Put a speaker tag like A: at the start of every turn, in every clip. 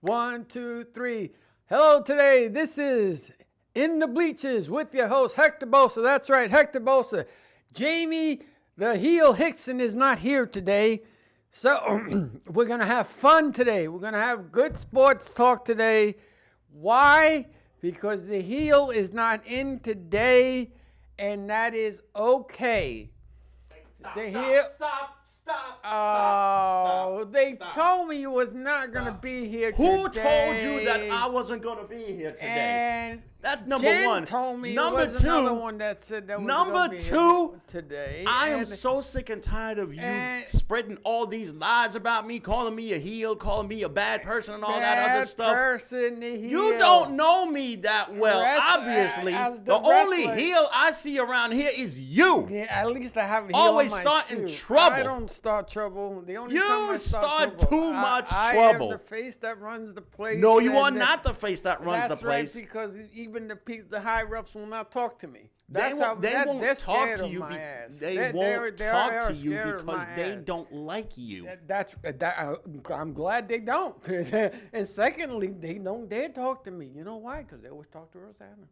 A: 1, 2, 3. Hello today. This is In the Bleachers with your host, Hector Bosa. That's right, Hector Bosa. Jaime, the heel Hixson, is not here today. So we're going to have fun today. We're going to have good sports talk today. Why? Because the heel is not in today, and that is okay. Stop. They told me you was not going to be here today.
B: Who told you that I wasn't going to be here today?
A: And
B: that's number
A: Jen
B: one.
A: Told me
B: number
A: it was
B: two,
A: another one that said that was
B: number
A: be
B: two,
A: here today.
B: I am so sick and tired of you spreading all these lies about me, calling me a heel, calling me a bad person, and all that other stuff.
A: Person, the heel.
B: You don't know me that well, obviously. The only heel I see around here is you.
A: Yeah, at least I have a heel
B: always
A: on my
B: starting
A: shoe.
B: trouble.
A: I don't start trouble. The only
B: You
A: time I
B: start
A: trouble,
B: too much
A: I
B: trouble.
A: am the face that runs the place.
B: No, you are not the face that runs the place.
A: That's right, because even the high-ups will not talk to me.
B: They won't talk to you. They won't talk to you because they don't like you.
A: I'm glad they don't. And secondly, they don't dare talk to me. You know why? Because they always talk to Rosanna.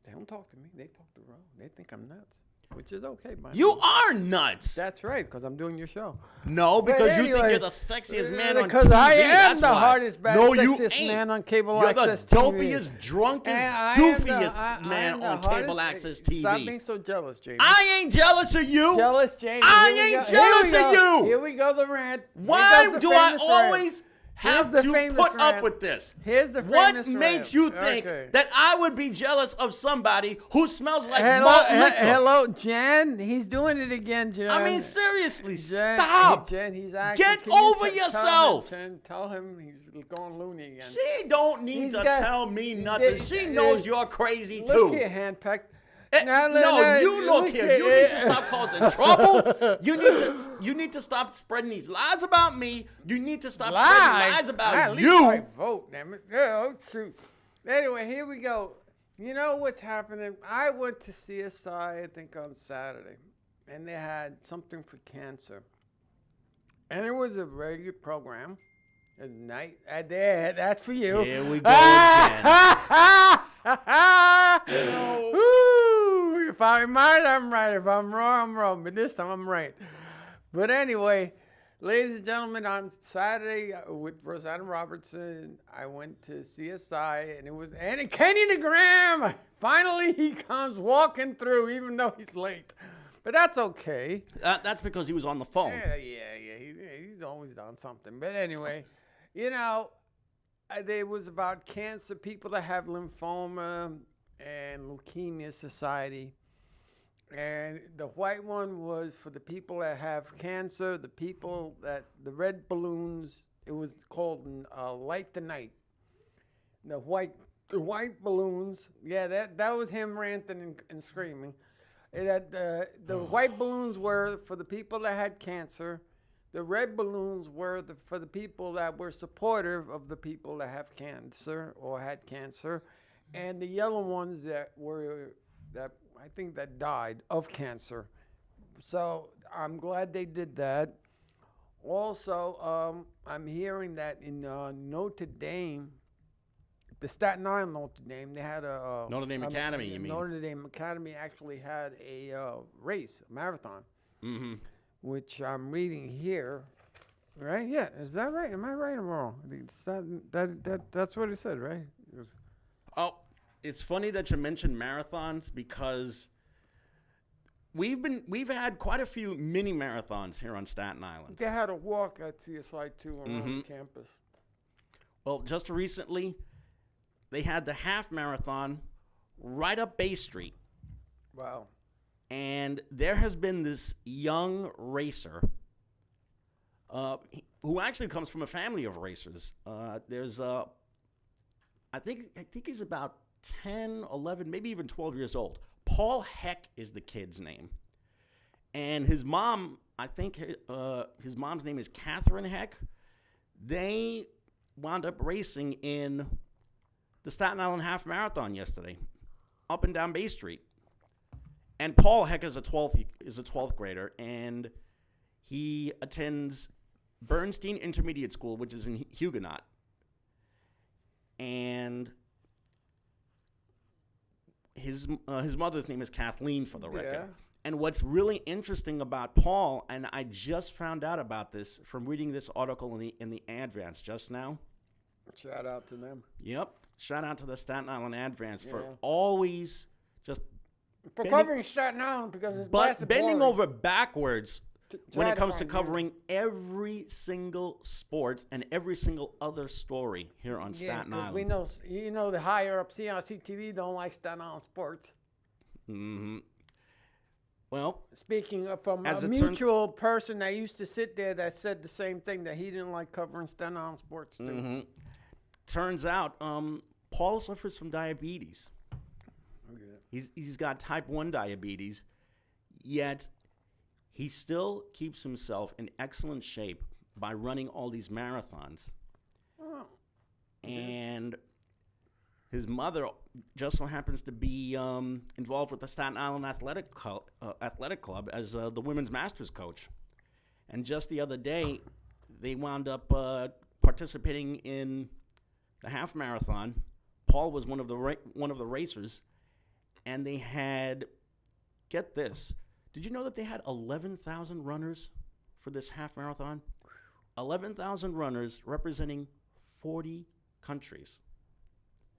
A: They don't talk to me. They talk to Ro. They think I'm nuts. Which is okay, man.
B: You are nuts.
A: That's right, because I'm doing your show.
B: No, because you think you're the sexiest man on TV.
A: Because I am
B: that's
A: the
B: why.
A: hardest, sexiest man on cable access TV.
B: You're the dopiest, drunkest, doofiest man on cable access TV.
A: Stop being so jealous, Jaime.
B: I ain't jealous of you.
A: Jealous, Jaime.
B: I ain't jealous of you.
A: Here we go, the rant.
B: Why do I always have to put up with this?
A: Here's the
B: What makes you think that I would be jealous of somebody who smells like malt liquor?
A: Hello, Jen. He's doing it again, Jen.
B: I mean, seriously,
A: Jen,
B: stop.
A: Jen, he's acting.
B: Get over yourself.
A: Tell him he's going loony again.
B: She don't need to tell me nothing. She knows you're crazy, too.
A: Look here, handpecked.
B: You look here. You need to stop causing trouble. You need to stop spreading these lies about me. You need to stop spreading lies about you.
A: I vote, damn it. Oh, shoot. Anyway, here we go. You know what's happening? I went to CSI, I think, on Saturday, and they had something for cancer. And it was a very good program. It was night. That's for you.
B: Here we go again.
A: If I'm right, I'm right. If I'm wrong, I'm wrong. But this time, I'm right. But anyway, ladies and gentlemen, on Saturday with Rosanna Robertson, I went to CSI, and it was Kenny the Graham. Finally, he comes walking through, even though he's late. But that's okay.
B: That's because he was on the phone.
A: Yeah. He's always on something. But anyway, it was about cancer, people that have lymphoma and leukemia society. And the white one was for the people that have cancer, the red balloons. It was called Light the Night. The white balloons. Yeah, that was him ranting and screaming. The white balloons were for the people that had cancer. The red balloons were for the people that were supportive of the people that have cancer or had cancer. And the yellow ones that I think that died of cancer. So I'm glad they did that. Also, I'm hearing that in Notre Dame, the Staten Island Notre Dame, they had a
B: Notre Dame Academy. You mean
A: Notre Dame Academy actually had a race, a marathon, which I'm reading here. Right? Yeah, is that right? Am I right or wrong? That's what it said, right?
B: Oh, it's funny that you mentioned marathons because we've had quite a few mini marathons here on Staten Island.
A: They had a walk at CSI too around campus.
B: Well, just recently, they had the half marathon right up Bay Street.
A: Wow. And
B: there has been this young racer who actually comes from a family of racers. I think he's about 10, 11, maybe even 12 years old. Paul Heck is the kid's name. And his mom, I think his mom's name is Catherine Heck. They wound up racing in the Staten Island Half Marathon yesterday, up and down Bay Street. And Paul Heck is a 12th grader, and he attends Bernstein Intermediate School, which is in Huguenot. and his mother's name is Kathleen, for the record.
A: Yeah.
B: And what's really interesting about Paul, and I just found out about this from reading this article in the Advance just now.
A: Shout out to them.
B: Yep. Shout out to the Staten Island Advance for
A: Yeah.
B: always just
A: For
B: Bending-
A: covering Staten Island because it's
B: but
A: blasted
B: bending
A: boring.
B: over backwards when
A: try
B: it comes to
A: find
B: covering every single sport and every single other story here on
A: Yeah,
B: Staten
A: 'cause
B: Island.
A: we know, the higher up CRC-TV don't like Staten Island sports.
B: hmm Well,
A: Speaking of, from
B: As
A: a
B: it turns-
A: mutual person that used to sit there that said the same thing, that he didn't like covering Staten Island sports too.
B: turns out Paul suffers from diabetes. He's got type 1 diabetes, yet he still keeps himself in excellent shape by running all these marathons.
A: Oh,
B: And his mother just so happens to be involved with the Staten Island Athletic Club as the women's masters coach. And just the other day, they wound up participating in the half marathon. Paul was one of the racers, and they had, get this, did you know that they had 11,000 runners for this half marathon? 11,000 runners representing 40 countries.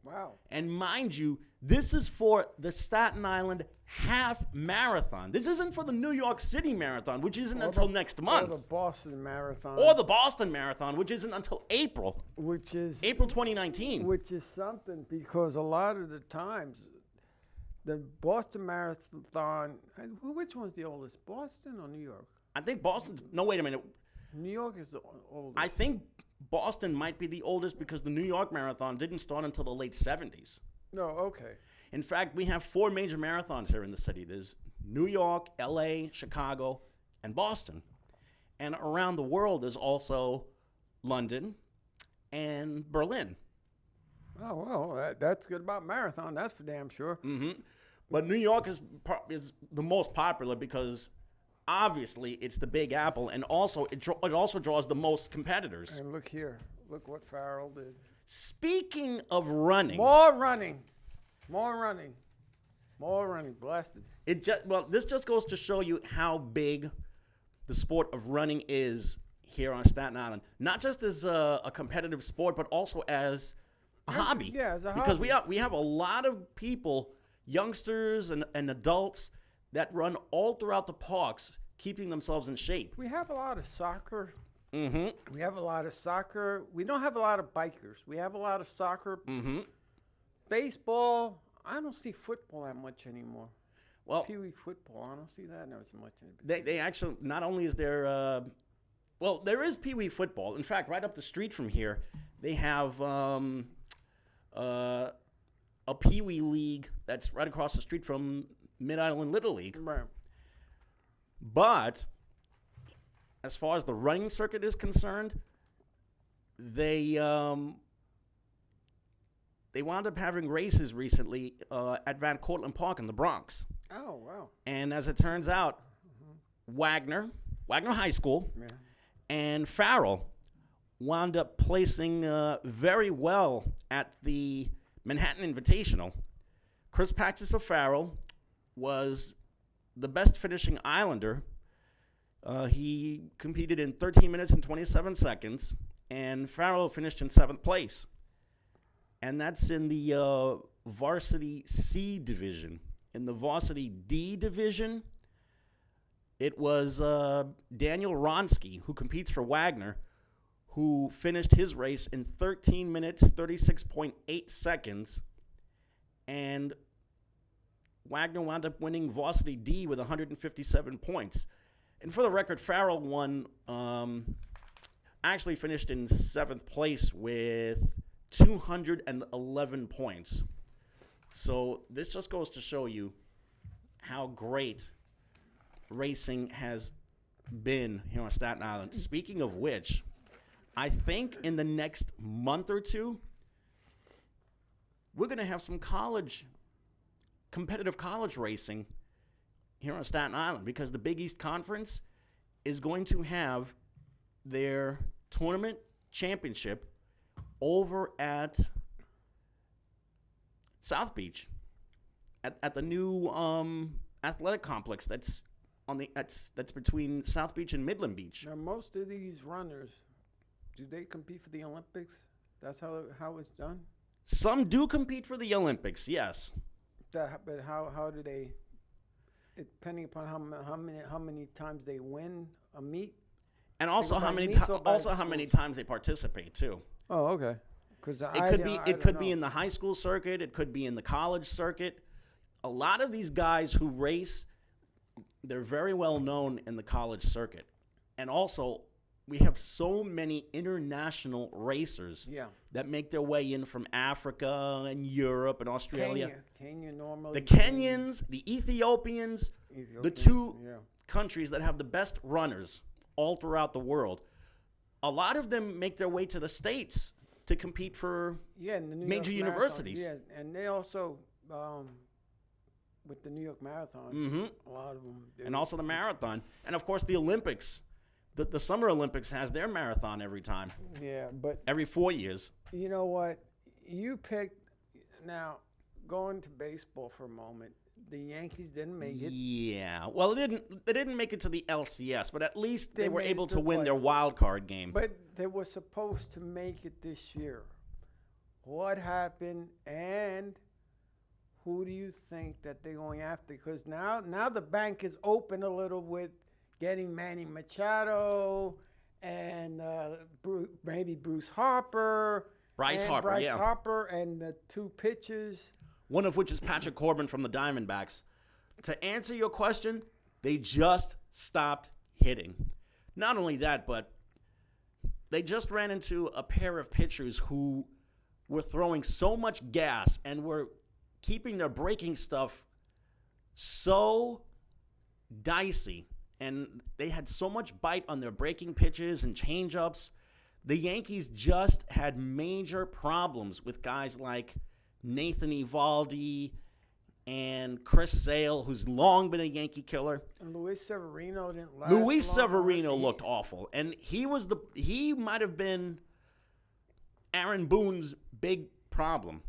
A: wow.
B: And mind you, this is for the Staten Island half marathon. This isn't for the New York City marathon, which isn't until next
A: Or
B: month.
A: the Boston Marathon.
B: Or the Boston marathon, which isn't until April
A: which is
B: 2019.
A: Which is something, because a lot of the times, the Boston Marathon, which one's the oldest, Boston or New York?
B: I think Boston's, no, wait a minute.
A: New York is the oldest.
B: I think Boston might be the oldest because the New York Marathon didn't start until the late 70s.
A: No, okay.
B: In fact, we have 4 major marathons here in the city. There's New York, LA, Chicago, and Boston. And around the world, there's also London and Berlin.
A: Oh, well, that's good about marathon. That's for damn sure.
B: But New York is the most popular because obviously it's the Big Apple, and also it also draws the most competitors.
A: And look here. Look what Farrell did.
B: Speaking of running,
A: More running. Blasted.
B: this just goes to show you how big the sport of running is here on Staten Island. Not just as a competitive sport, but also as a hobby.
A: Yeah, as a
B: because
A: hobby.
B: we have a lot of people, youngsters and adults, that run all throughout the parks, keeping themselves in shape.
A: We have a lot of soccer.
B: Mm-hmm.
A: We have a lot of soccer. We don't have a lot of bikers. We have a lot of soccer.
B: Mm-hmm.
A: Baseball. I don't see football that much anymore.
B: Well,
A: Pee Wee football. I don't see that never so much.
B: they actually, not only is there, there is Pee Wee football. In fact, right up the street from here, they have a Pee Wee league that's right across the street from Mid-Island Little League.
A: Right.
B: But as far as the running circuit is concerned, they wound up having races recently at Van Cortlandt Park in the Bronx.
A: Oh, wow.
B: And as it turns out, Wagner High School,
A: Yeah.
B: and Farrell wound up placing very well at the Manhattan Invitational. Chris Paxis of Farrell was the best finishing Islander. He competed in 13 minutes and 27 seconds, and Farrell finished in 7th place. And that's in the varsity C division. In the varsity D division, it was Daniel Ronsky, who competes for Wagner, who finished his race in 13 minutes, 36.8 seconds. And Wagner wound up winning varsity D with 157 points. And for the record, Farrell won, actually finished in 7th place with 211 points. So this just goes to show you how great racing has been here on Staten Island. Speaking of which, I think in the next month or two, we're going to have some competitive college racing here on Staten Island, because the Big East Conference is going to have their tournament championship over at South Beach, at the new athletic complex that's between South Beach and Midland Beach.
A: Now, most of these runners, do they compete for the Olympics? That's how it's done?
B: Some do compete for the Olympics, yes.
A: But how do they? Depending upon how many times they win a meet,
B: and also how many times they participate too.
A: Oh, okay. Because
B: it could be in the high school circuit, it could be in the college circuit. A lot of these guys who race, they're very well known in the college circuit, and also we have so many international racers that make their way in from Africa and Europe and Australia.
A: Kenya normally.
B: The Kenyans, the Ethiopians, the two countries that have the best runners all throughout the world. A lot of them make their way to the States to compete for major universities.
A: Yeah, and they also, with the New York Marathon, a lot of them do.
B: And also the marathon. And, of course, the Olympics. The Summer Olympics has their marathon every time.
A: Yeah, but
B: every 4 years.
A: You know what? You picked. Now, going to baseball for a moment, the Yankees didn't make it.
B: Yeah. Well, they didn't make it to the LCS, but at least they were able to win their wild card game.
A: But they were supposed to make it this year. What happened? And who do you think that they're going after? Because now the bank is open a little with getting Manny Machado and maybe Bruce Harper.
B: Bryce Harper,
A: and the two pitchers.
B: One of which is Patrick Corbin from the Diamondbacks. To answer your question, they just stopped hitting. Not only that, but they just ran into a pair of pitchers who were throwing so much gas and were keeping their breaking stuff so dicey. And they had so much bite on their breaking pitches and changeups. The Yankees just had major problems with guys like Nathan Eovaldi and Chris Sale, who's long been a Yankee killer.
A: And Luis Severino didn't last
B: Luis
A: long.
B: Severino looked awful. And he might have been Aaron Boone's big problem,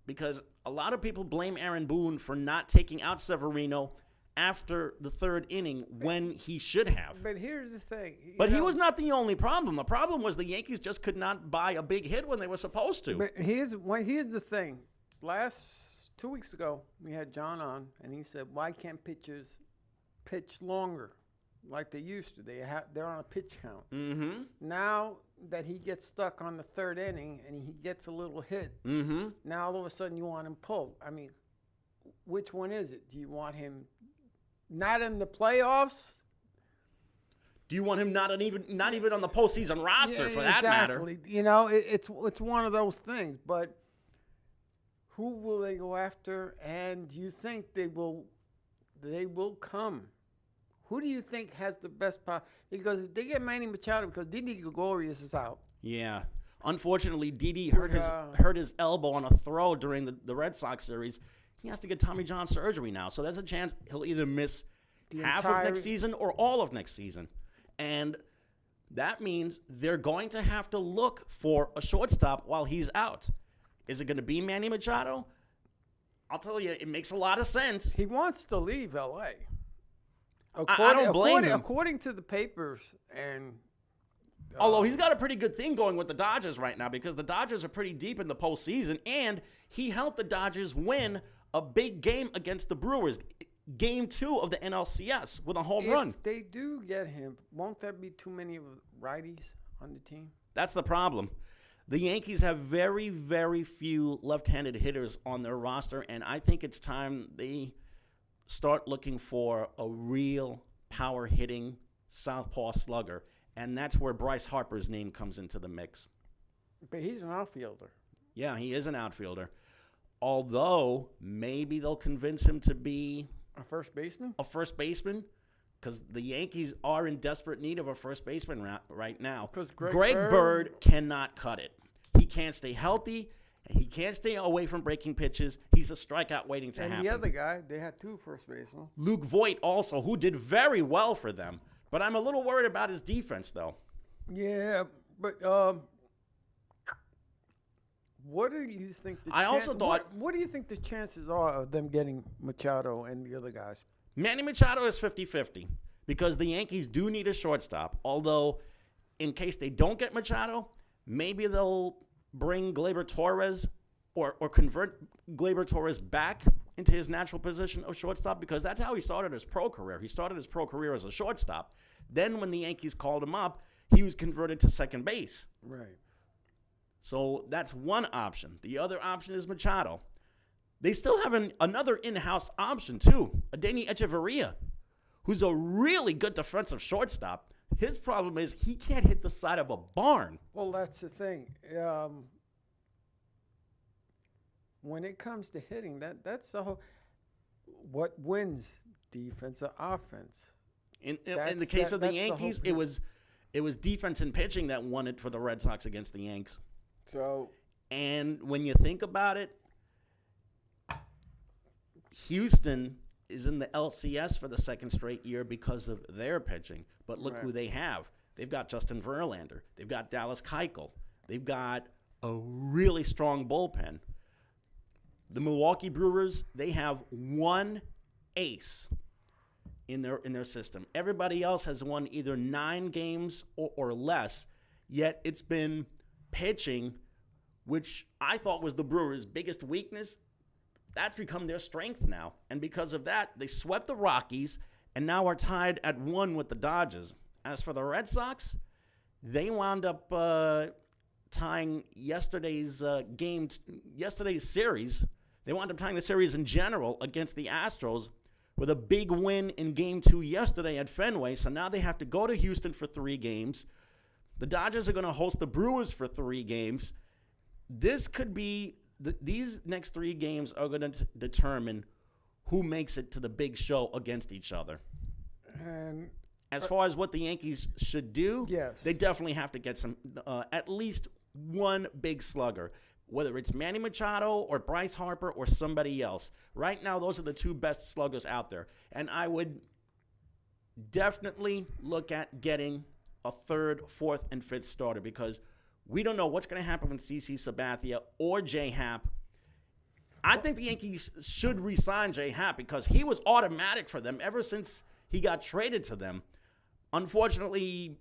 B: because a lot of people blame Aaron Boone for not taking out Severino after the third inning when he should have.
A: But here's the thing.
B: But he was not the only problem. The problem was the Yankees just could not buy a big hit when they were supposed to.
A: But here's the thing. 2 weeks ago, we had John on, and he said, why can't pitchers pitch longer like they used to? They're on a pitch count.
B: Mm-hmm.
A: Now that he gets stuck on the third inning and he gets a little hit, now all of a sudden you want him pulled. I mean, which one is it? Do you want him not in the playoffs?
B: Do you want him not even on the postseason roster for that matter?
A: Exactly. You know, it's one of those things. But who will they go after? And do you think they will come? Who do you think has the best power? Because if they get Manny Machado, because Didi Gregorius is out.
B: Yeah. Unfortunately, Didi hurt his elbow on a throw during the Red Sox series. He has to get Tommy John surgery now. So there's a chance he'll either miss half of next season or all of next season. And that means they're going to have to look for a shortstop while he's out. Is it going to be Manny Machado? I'll tell you, it makes a lot of sense.
A: He wants to leave L.A.
B: I don't blame him.
A: According to the papers, and
B: although he's got a pretty good thing going with the Dodgers right now, because the Dodgers are pretty deep in the postseason, and he helped the Dodgers win a big game against the Brewers, Game 2 of the NLCS, with a home run.
A: If they do get him, won't there be too many righties on the team?
B: That's the problem. The Yankees have very, very few left-handed hitters on their roster, and I think it's time they start looking for a real power-hitting southpaw slugger, and that's where Bryce Harper's name comes into the mix.
A: But he's an outfielder.
B: Yeah, he is an outfielder. Although, maybe they'll convince him to be
A: a first baseman?
B: A first baseman, because the Yankees are in desperate need of a first baseman right now.
A: Because
B: Greg Bird cannot cut it. He can't stay healthy. He can't stay away from breaking pitches. He's a strikeout waiting to happen.
A: And the other guy, they had two first basemen.
B: Luke Voit also, who did very well for them. But I'm a little worried about his defense, though.
A: Yeah, but What do you think?
B: I also thought-
A: What do you think the chances are of them getting Machado and the other guys?
B: Manny Machado is 50-50 because the Yankees do need a shortstop. Although, in case they don't get Machado, maybe they'll bring Gleyber Torres or convert Gleyber Torres back into his natural position of shortstop because that's how he started his pro career. He started his pro career as a shortstop. Then when the Yankees called him up, he was converted to second base.
A: Right.
B: So that's one option. The other option is Machado. They still have another in-house option, too, Adeiny Echeverria, who's a really good defensive shortstop. His problem is he can't hit the side of a barn.
A: Well, that's the thing. When it comes to hitting, that's the whole. What wins, defense or offense?
B: In the case of the Yankees, it was defense and pitching that won it for the Red Sox against the Yanks.
A: So,
B: and when you think about it, Houston is in the LCS for the second straight year because of their pitching. But look who they have. They've got Justin Verlander. They've got Dallas Keuchel. They've got a really strong bullpen. The Milwaukee Brewers, they have one ace in their system. Everybody else has won either 9 games or less, yet it's been pitching, which I thought was the Brewers' biggest weakness. That's become their strength now. And because of that, they swept the Rockies and now are tied at 1 with the Dodgers. As for the Red Sox, they wound up tying yesterday's series. They wound up tying the series in general against the Astros with a big win in Game 2 yesterday at Fenway. So now they have to go to Houston for 3 games. The Dodgers are going to host the Brewers for 3 games. This could be these next 3 games are going to determine who makes it to the big show against each other.
A: And
B: as far as what the Yankees should do,
A: yes,
B: they definitely have to get some at least one big slugger, whether it's Manny Machado or Bryce Harper or somebody else. Right now, those are the 2 best sluggers out there. And I would definitely look at getting a 3rd, 4th, and 5th starter because we don't know what's going to happen with CC Sabathia or J Happ. I think the Yankees should re-sign J Happ because he was automatic for them ever since he got traded to them. Unfortunately,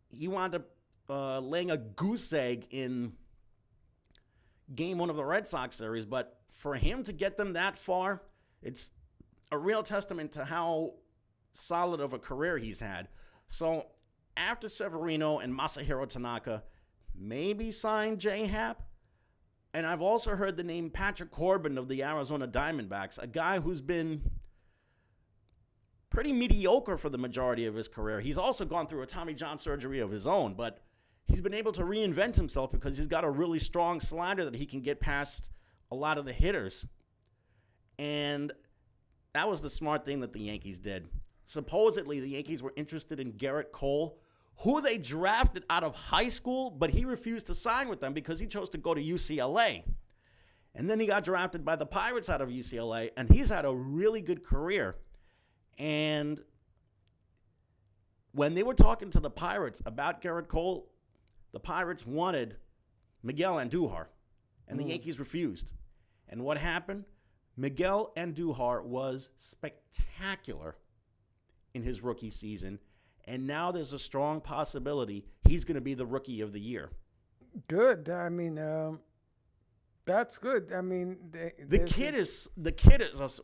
B: he wound up laying a goose egg in Game 1 of the Red Sox series, but for him to get them that far, it's a real testament to how solid of a career he's had. So after Severino and Masahiro Tanaka maybe sign J Happ, and I've also heard the name Patrick Corbin of the Arizona Diamondbacks, a guy who's been pretty mediocre for the majority of his career. He's also gone through a Tommy John surgery of his own, but he's been able to reinvent himself because he's got a really strong slider that he can get past a lot of the hitters. And that was the smart thing that the Yankees did. Supposedly, the Yankees were interested in Garrett Cole, who they drafted out of high school, but he refused to sign with them because he chose to go to UCLA. And then he got drafted by the Pirates out of UCLA, and he's had a really good career. And when they were talking to the Pirates about Garrett Cole, the Pirates wanted Miguel Andujar, and the Yankees refused. And what happened? Miguel Andujar was spectacular in his rookie season, and now there's a strong possibility he's going to be the Rookie of the Year.
A: Good. I mean, that's good. I mean,
B: The kid is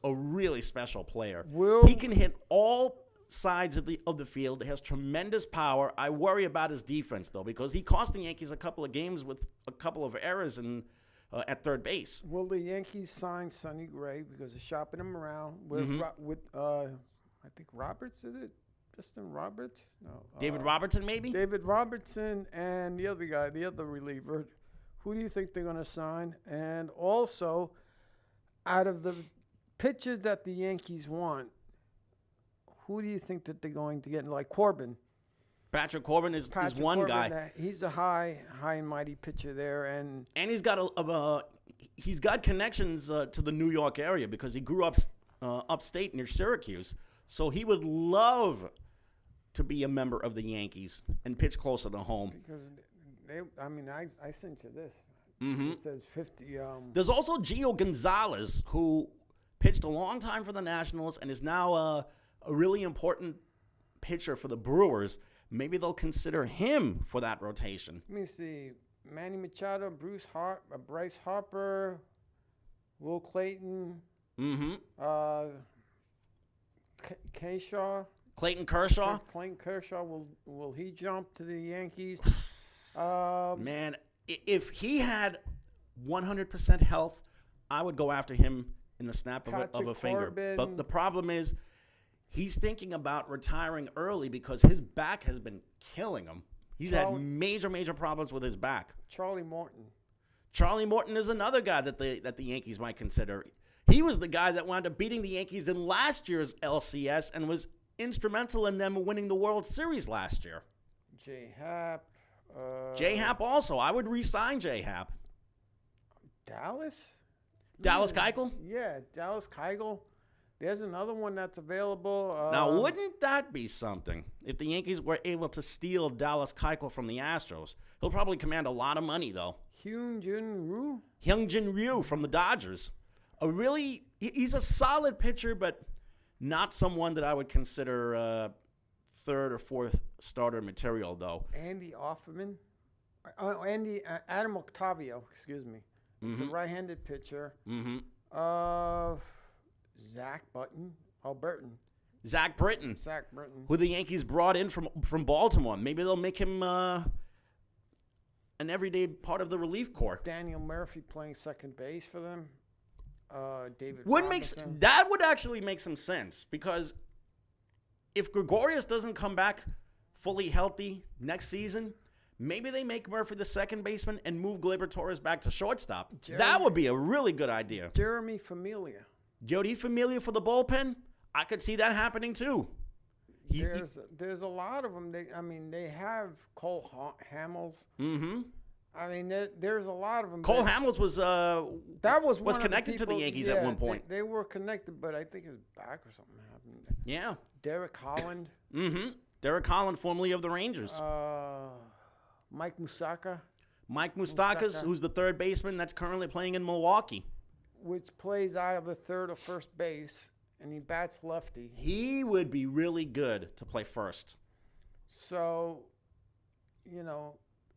B: a really special player. He can hit all sides of the field. He has tremendous power. I worry about his defense though because he cost the Yankees a couple of games with a couple of errors at third base.
A: Will the Yankees sign Sonny Gray because they're shopping him around with I think Roberts, is it? Justin Roberts? No.
B: David Robertson, maybe?
A: David Robertson and the other guy, the other reliever. Who do you think they're going to sign? And also, out of the pitchers that the Yankees want, who do you think that they're going to get? Like Corbin.
B: Patrick Corbin is one guy.
A: He's a high and mighty pitcher there, and
B: he's got connections to the New York area because he grew up upstate near Syracuse. So he would love to be a member of the Yankees and pitch closer to home.
A: Because I sent you this. It says 50.
B: There's also Gio Gonzalez, who pitched a long time for the Nationals and is now a really important pitcher for the Brewers. Maybe they'll consider him for that rotation.
A: Let me see. Manny Machado, Bryce Harper, Will Clayton, Kershaw.
B: Clayton Kershaw.
A: Clayton Kershaw, will he jump to the Yankees?
B: Man, if he had 100% health, I would go after him in the snap of a finger.
A: Corbin.
B: But the problem is, he's thinking about retiring early because his back has been killing him. He's had major problems with his back.
A: Charlie Morton.
B: Charlie Morton is another guy that the Yankees might consider. He was the guy that wound up beating the Yankees in last year's LCS and was instrumental in them winning the World Series last year.
A: J-Hap.
B: J-Hap also. I would re-sign J-Hap.
A: Dallas
B: Keuchel?
A: Yeah, Dallas Keuchel. There's another one that's available.
B: Now, wouldn't that be something if the Yankees were able to steal Dallas Keuchel from the Astros? He'll probably command a lot of money, though. Hyunjin Ryu from the Dodgers. He's a solid pitcher, but not someone that I would consider third or fourth starter material, though.
A: Andy Offerman. Adam Octavio, excuse me. It's a right-handed pitcher. Zach Britton.
B: Zach Britton. Who the Yankees brought in from Baltimore. Maybe they'll make him an everyday part of the relief corps.
A: Daniel Murphy playing second base for them. David
B: That would actually make some sense, because if Gregorius doesn't come back fully healthy next season, maybe they make Murphy the second baseman and move Gleyber Torres back to shortstop. That would be a really good idea.
A: Jeremy Familia.
B: Jody Familia for the bullpen? I could see that happening too.
A: There's a lot of them. They have Cole Hamels. I mean, there's a lot of them.
B: Cole Hamels was connected to the Yankees at one point.
A: They were connected, but I think his back or something happened.
B: Yeah.
A: Derek Holland.
B: Derek Holland, formerly of the Rangers.
A: Mike Moustakas.
B: Mike Moustakas, who's the third baseman that's currently playing in Milwaukee.
A: Which plays either third or first base, and he bats lefty.
B: He would be really good to play first.
A: So,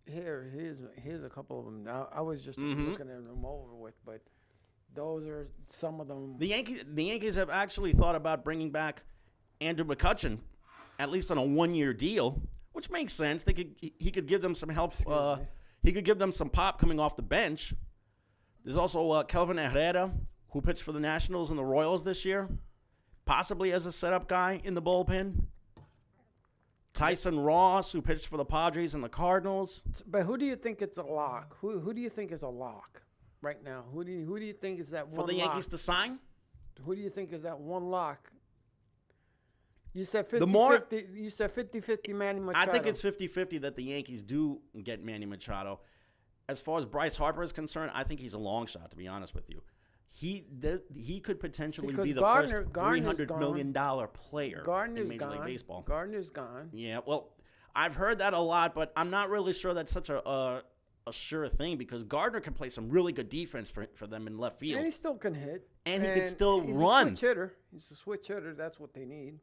A: here's a couple of them. Now, I was just looking at them over with, but those are some of them.
B: The Yankees have actually thought about bringing back Andrew McCutchen, at least on a 1-year deal, which makes sense. He could give them some help. He could give them some pop coming off the bench. There's also Kelvin Herrera, who pitched for the Nationals and the Royals this year, possibly as a setup guy in the bullpen. Tyson Ross, who pitched for the Padres and the Cardinals.
A: But who do you think it's a lock? Who do you think is a lock right now? Who do you think is that one lock?
B: For the Yankees to sign?
A: Who do you think is that one lock? You said 50-50. You said 50-50 Manny Machado.
B: I think it's 50-50 that the Yankees do get Manny Machado. As far as Bryce Harper is concerned, I think he's a long shot, to be honest with you. He could potentially be the first $300 million player in Major League Baseball.
A: Gardner's gone.
B: Yeah, well, I've heard that a lot, but I'm not really sure that's such a sure thing, because Gardner can play some really good defense for them in left field.
A: And he still can hit.
B: And he can still run.
A: He's a switch hitter. That's what they need.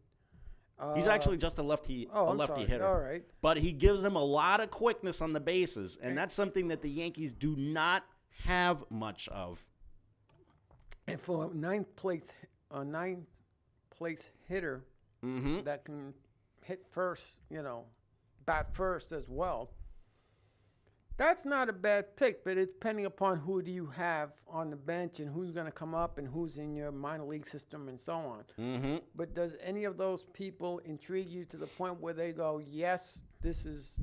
B: He's actually just a lefty hitter.
A: All right.
B: But he gives them a lot of quickness on the bases, and that's something that the Yankees do not have much of.
A: And for a ninth place hitter that can hit first, bat first as well, that's not a bad pick, but it's depending upon who do you have on the bench and who's going to come up and who's in your minor league system and so on. But does any of those people intrigue you to the point where they go, yes, this is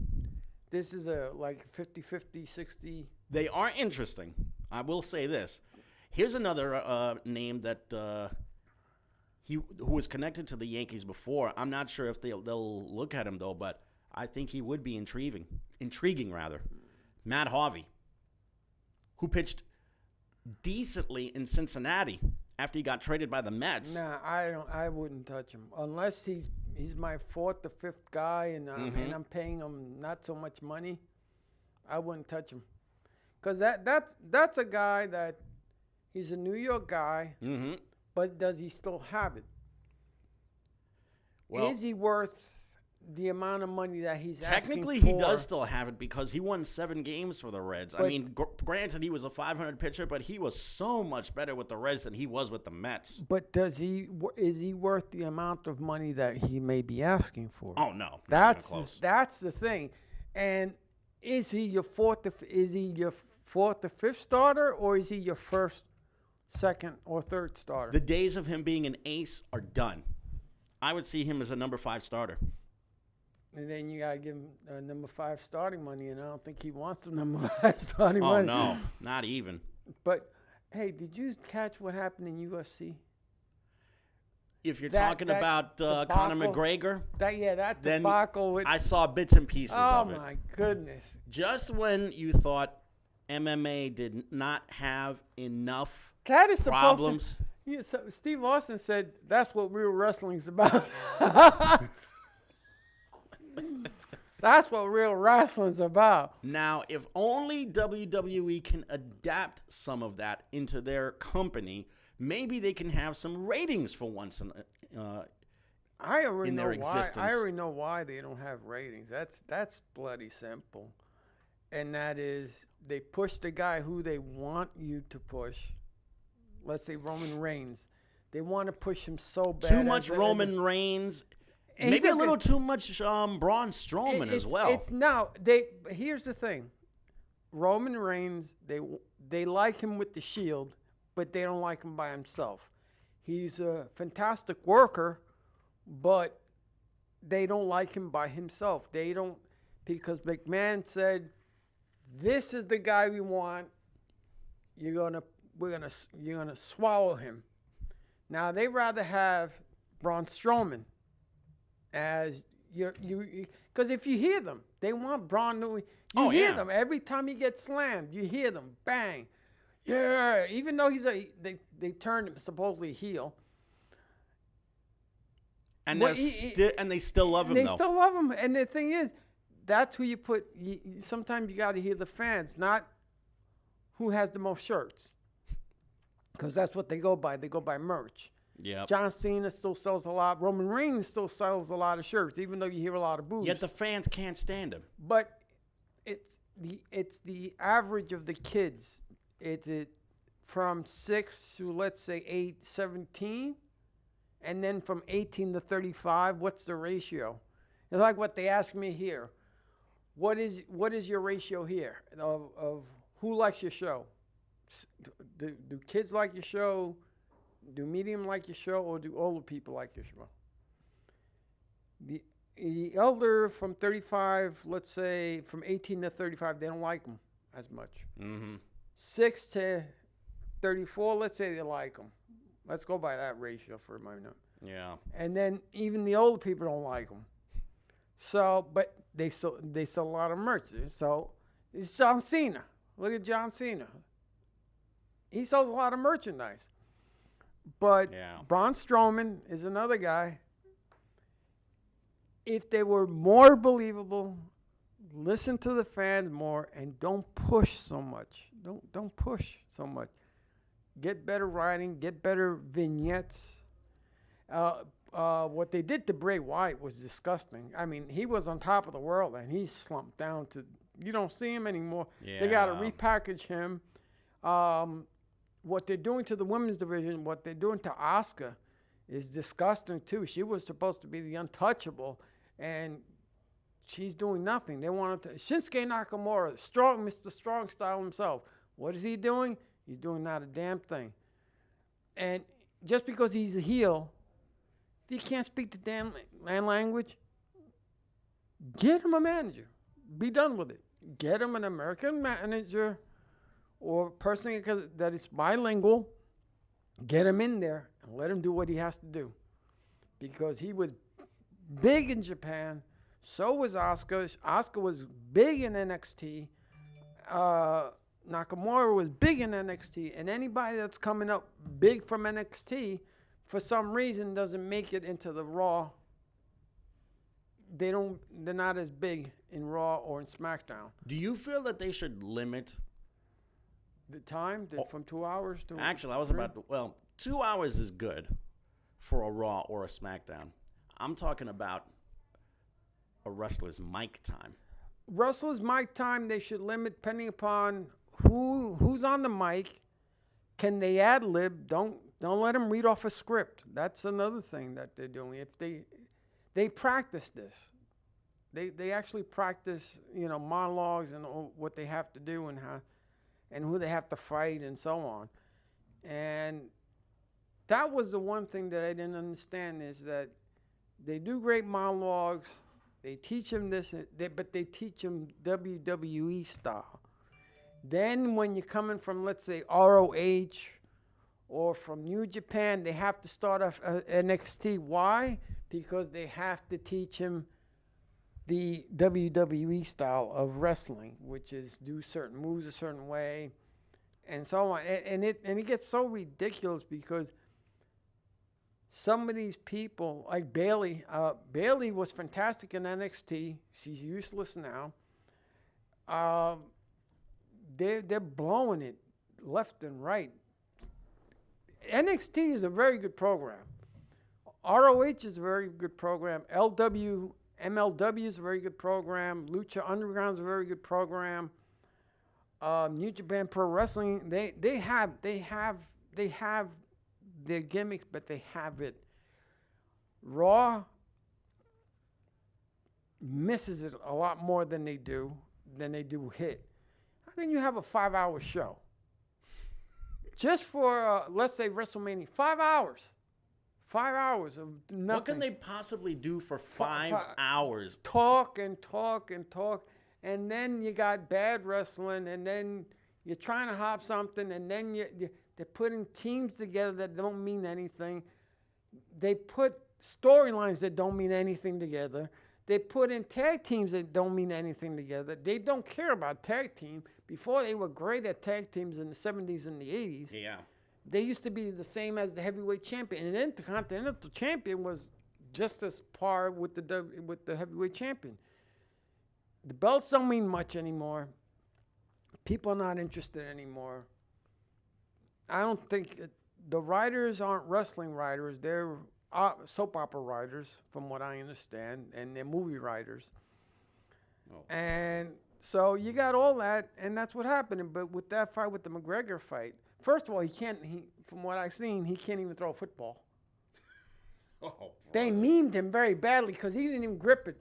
A: a like 50-50, 60?
B: They are interesting. I will say this. Here's another name that who was connected to the Yankees before. I'm not sure if they'll look at him, though, but I think he would be intriguing. Matt Harvey, who pitched decently in Cincinnati after he got traded by the Mets.
A: Nah, I wouldn't touch him unless he's my fourth or fifth guy, and I'm paying him not so much money. I wouldn't touch him Because that's a guy that he's a New York guy,
B: Mm-hmm.
A: but does he still have it?
B: Well,
A: Is he worth the amount of money that he's
B: technically,
A: asking
B: he
A: for?
B: does still have it because he won 7 games for the Reds. I
A: But-
B: mean, granted, he was a .500 pitcher, but he was so much better with the Reds than he was with the Mets.
A: But is he worth the amount of money that he may be asking for?
B: Oh no,
A: that's
B: not even close.
A: that's the thing. And is he your fourth or fifth starter, or is he your first, second, or third starter?
B: The days of him being an ace are done. I would see him as a number 5 starter.
A: And then you gotta give him number 5 starting money, and I don't think he wants the number 5 starting
B: Oh
A: money.
B: no, not even.
A: But hey, did you catch what happened in UFC?
B: If you're
A: That-
B: talking
A: that
B: about Conor
A: debacle-
B: McGregor,
A: That
B: then
A: debacle with
B: I saw bits and pieces
A: oh
B: of it.
A: my goodness.
B: Just when you thought MMA did not have enough
A: That is supposed
B: problems,
A: to. Yeah, so Steve Austin said that's what real wrestling's about. That's what real wrestling's about.
B: now if only WWE can adapt some of that into their company, maybe they can have some ratings for once in
A: I already
B: in
A: know
B: their
A: why.
B: existence.
A: I already know why they don't have ratings. That's bloody simple, and that is they push the guy who they want you to push. Let's say Roman Reigns. They want to push him so bad.
B: too much Roman Reigns,
A: And
B: maybe
A: he's
B: a little too much Braun Strowman as well.
A: It's now here's the thing. Roman Reigns, they like him with the Shield, but they don't like him by himself. He's a fantastic worker, but they don't like him by himself. They don't, because McMahon said, "This is the guy we want. You're gonna swallow him." Now they rather have Braun Strowman as because if you hear them, they want Braun. You hear them every time he gets slammed. You hear them bang, yeah. Even though they turned him supposedly heel,
B: and
A: What
B: they still love him
A: they
B: though.
A: still love him. And the thing is, that's who you put. Sometimes you got to hear the fans, not who has the most shirts, because that's what they go by. They go by merch.
B: Yeah.
A: John Cena still sells a lot. Roman Reigns still sells a lot of shirts, even though you hear a lot of boos.
B: Yet the fans can't stand him.
A: But it's the average of the kids. It's from 6 to, let's say, 8, 17, and then from 18 to 35. What's the ratio? It's like what they ask me here. What is your ratio here of who likes your show? Do kids like your show? Do medium like your show, or do older people like your show? The elder from 35, let's say from 18 to 35, they don't like them as much.
B: Mm-hmm.
A: 6 to 34, let's say they like them. Let's go by that ratio for a minute.
B: Yeah.
A: And then even the older people don't like them. So, but they sell a lot of merch. So it's John Cena. Look at John Cena. He sells a lot of merchandise. But
B: Yeah.
A: Braun Strowman is another guy. If they were more believable, listen to the fans more and don't push so much. Don't push so much. Get better writing, get better vignettes. What they did to Bray Wyatt was disgusting. I mean, he was on top of the world and he slumped down to, you don't see him anymore. They got to repackage him. What they're doing to the women's division, what they're doing to Asuka is disgusting too. She was supposed to be the untouchable, and she's doing nothing. They wanted to. Shinsuke Nakamura, Mr. Strong Style himself. What is he doing? He's doing not a damn thing. And just because he's a heel, if he can't speak the damn language, get him a manager. Be done with it. Get him an American manager or person that is bilingual. Get him in there and let him do what he has to do. Because he was big in Japan. So was Asuka. Asuka was big in NXT. Nakamura was big in NXT. And anybody that's coming up big from NXT, for some reason, doesn't make it into the Raw. They're not as big in Raw or in SmackDown.
B: Do you feel that they should limit
A: The time from 2 hours to
B: Actually, I was
A: 3?
B: about to, well, 2 hours is good for a Raw or a SmackDown. I'm talking about a wrestler's mic time.
A: Wrestlers' mic time, they should limit depending upon who's on the mic. Can they ad lib? Don't let them read off a script. That's another thing that they're doing. If they practice this, they actually practice, monologues and what they have to do and how and who they have to fight and so on. And that was the one thing that I didn't understand is that they do great monologues. They teach them this, but they teach them WWE style. Then when you're coming from, let's say, ROH or from New Japan, they have to start off NXT. Why? Because they have to teach them the WWE style of wrestling, which is do certain moves a certain way and so on. And it gets so ridiculous because some of these people, like Bailey was fantastic in NXT. She's useless now. They're blowing it left and right. NXT is a very good program. ROH is a very good program. MLW is a very good program. Lucha Underground is a very good program. New Japan Pro Wrestling, they have their gimmicks, but they have it. Raw misses it a lot more than they do Hit. How can you have a 5-hour show just for let's say WrestleMania? 5 hours. 5 hours of nothing.
B: What can they possibly do for 5 hours?
A: Talk and talk and talk. And then you got bad wrestling, and then you're trying to hop something, and then they're putting teams together that don't mean anything. They put storylines that don't mean anything together. They put in tag teams that don't mean anything together. They don't care about tag team. Before, they were great at tag teams in the 70s and the 80s.
B: Yeah.
A: They used to be the same as the heavyweight champion. And then the Intercontinental Champion was just as par with the heavyweight champion. The belts don't mean much anymore. People are not interested anymore. I don't think the writers aren't wrestling writers. They're soap opera writers, from what I understand, and they're movie writers. Oh. And so you got all that, and that's what happened. But with that fight, with the McGregor fight, first of all, from what I've seen, he can't even throw a football. Oh, they memed him very badly because he didn't even grip it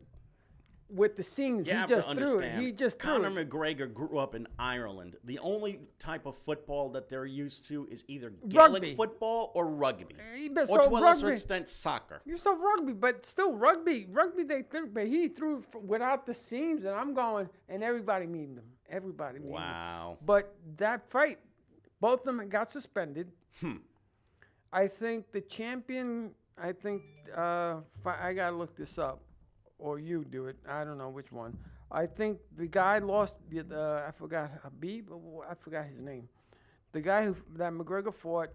A: with the seams.
B: You
A: he
B: have
A: just
B: to understand,
A: threw it. He just
B: Conor
A: threw it.
B: McGregor grew up in Ireland. The only type of football that they're used to is either Gaelic football or rugby. Or to a lesser extent, soccer.
A: You saw rugby, but still rugby they threw, but he threw without the seams, and I'm going, and everybody memed him. Everybody memed him.
B: Wow.
A: But that fight, both of them got suspended. I think the champion, I got to look this up. Or you do it. I don't know which one. I think the guy lost. I forgot Habib. I forgot his name. The guy that McGregor fought,